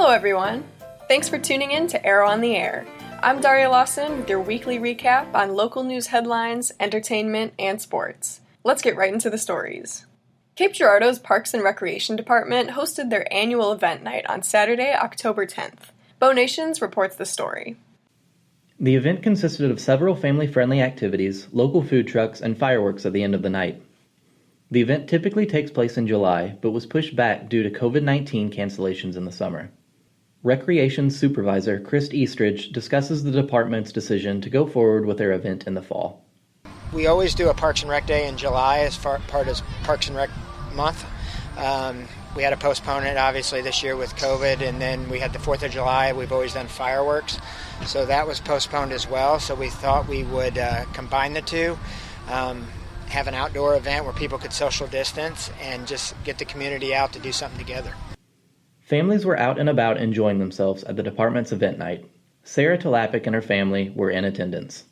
Hello, everyone. Thanks for tuning in to Arrow on the Air. I'm Daria Lawson with your weekly recap on local news headlines, entertainment, and sports. Let's get right into the stories. Cape Girardeau's Parks and Recreation Department hosted their annual event night on Saturday, October 10th. Bo Nations reports the story. The event consisted of several family-friendly activities, local food trucks, and fireworks at the end of the night. The event typically takes place in July, but was pushed back due to COVID-19 cancellations in the summer. Recreation Supervisor Chris Eastridge discusses the department's decision to go forward with their event in the fall. We always do a Parks and Rec Day in July as part of Parks and Rec month. We had to postpone it, obviously, this year with COVID, and then we had the 4th of July. We've always done fireworks, so that was postponed as well. So we thought we would combine the two, have an outdoor event where people could social distance and just get the community out to do something together. Families were out and about enjoying themselves at the department's event night. Sarah Talapic and her family were in attendance.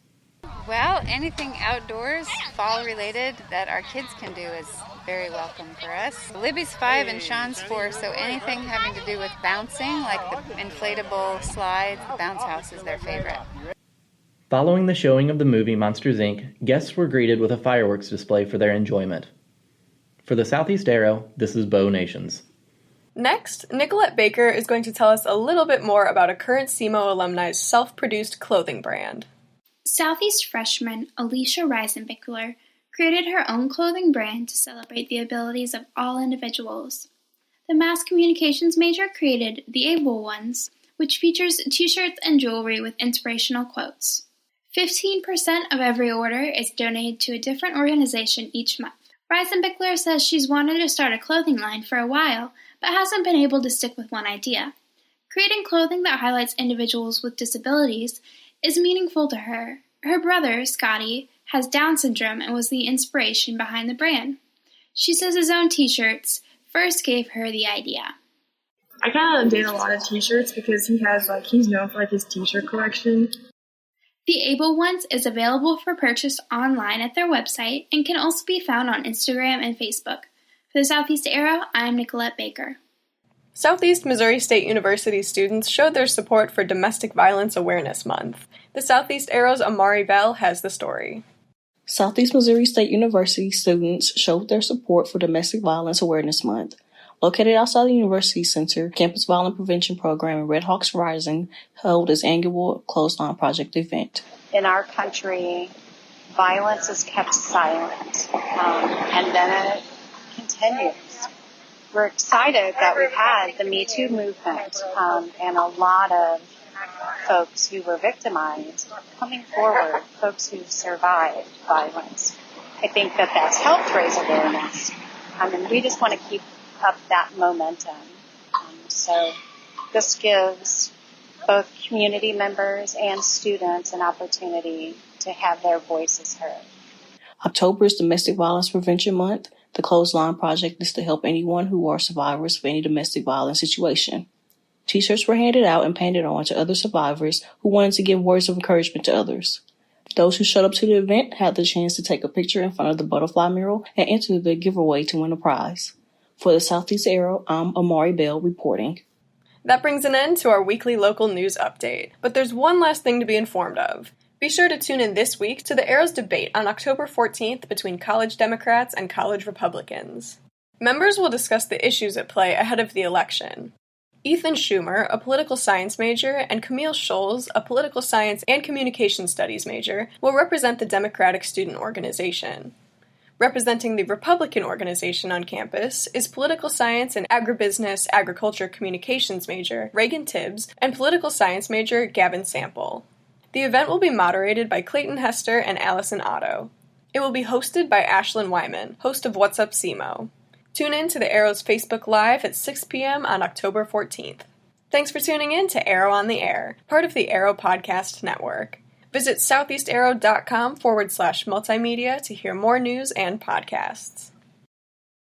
Well, anything outdoors, fall-related, that our kids can do is very welcome for us. Libby's 5 and Sean's 4, so anything having to do with bouncing, like the inflatable slides, the bounce house is their favorite. Following the showing of the movie Monsters, Inc., guests were greeted with a fireworks display for their enjoyment. For the Southeast Arrow, this is Bo Nations. Next, Nicolette Baker is going to tell us a little bit more about a current SEMO alumni's self-produced clothing brand. Southeast freshman Alicia Reisenbichler created her own clothing brand to celebrate the abilities of all individuals. The mass communications major created the Able Ones, which features t-shirts and jewelry with inspirational quotes. 15% of every order is donated to a different organization each month. Reisenbichler says she's wanted to start a clothing line for a while, but hasn't been able to stick with one idea. Creating clothing that highlights individuals with disabilities is meaningful to her. Her brother, Scotty, has Down syndrome and was the inspiration behind the brand. She says his own t-shirts first gave her the idea. I kind of did a lot of t-shirts because he's known for his t-shirt collection. The Able Ones is available for purchase online at their website and can also be found on Instagram and Facebook. For the Southeast Arrow, I'm Nicolette Baker. Southeast Missouri State University students showed their support for Domestic Violence Awareness Month. The Southeast Arrow's Amari Bell has the story. Southeast Missouri State University students showed their support for Domestic Violence Awareness Month. Located outside the University Center, Campus Violence Prevention Program and Red Hawks Rising held its annual Clothesline Project event. In our country, violence is kept silent, and then it continues. We're excited that we've had the Me Too movement and a lot of folks who were victimized coming forward, folks who survived violence. I think that that's helped raise awareness. And we just want to keep up that momentum. So this gives both community members and students an opportunity to have their voices heard. October is Domestic Violence Prevention Month. The Clothesline Project is to help anyone who are survivors of any domestic violence situation. T-shirts were handed out and painted on to other survivors who wanted to give words of encouragement to others. Those who showed up to the event had the chance to take a picture in front of the butterfly mural and enter the giveaway to win a prize. For the Southeast Arrow, I'm Amari Bell reporting. That brings an end to our weekly local news update, but there's one last thing to be informed of. Be sure to tune in this week to the Arrow's debate on October 14th between college Democrats and college Republicans. Members will discuss the issues at play ahead of the election. Ethan Schumer, a political science major, and Camille Scholes, a political science and communication studies major, will represent the Democratic Student Organization. Representing the Republican organization on campus is political science and agribusiness agriculture communications major Reagan Tibbs and political science major Gavin Sample. The event will be moderated by Clayton Hester and Allison Otto. It will be hosted by Ashlyn Wyman, host of What's Up SEMO. Tune in to the Arrow's Facebook Live at 6 p.m. on October 14th. Thanks for tuning in to Arrow on the Air, part of the Arrow Podcast Network. Visit southeastarrow.com/multimedia to hear more news and podcasts.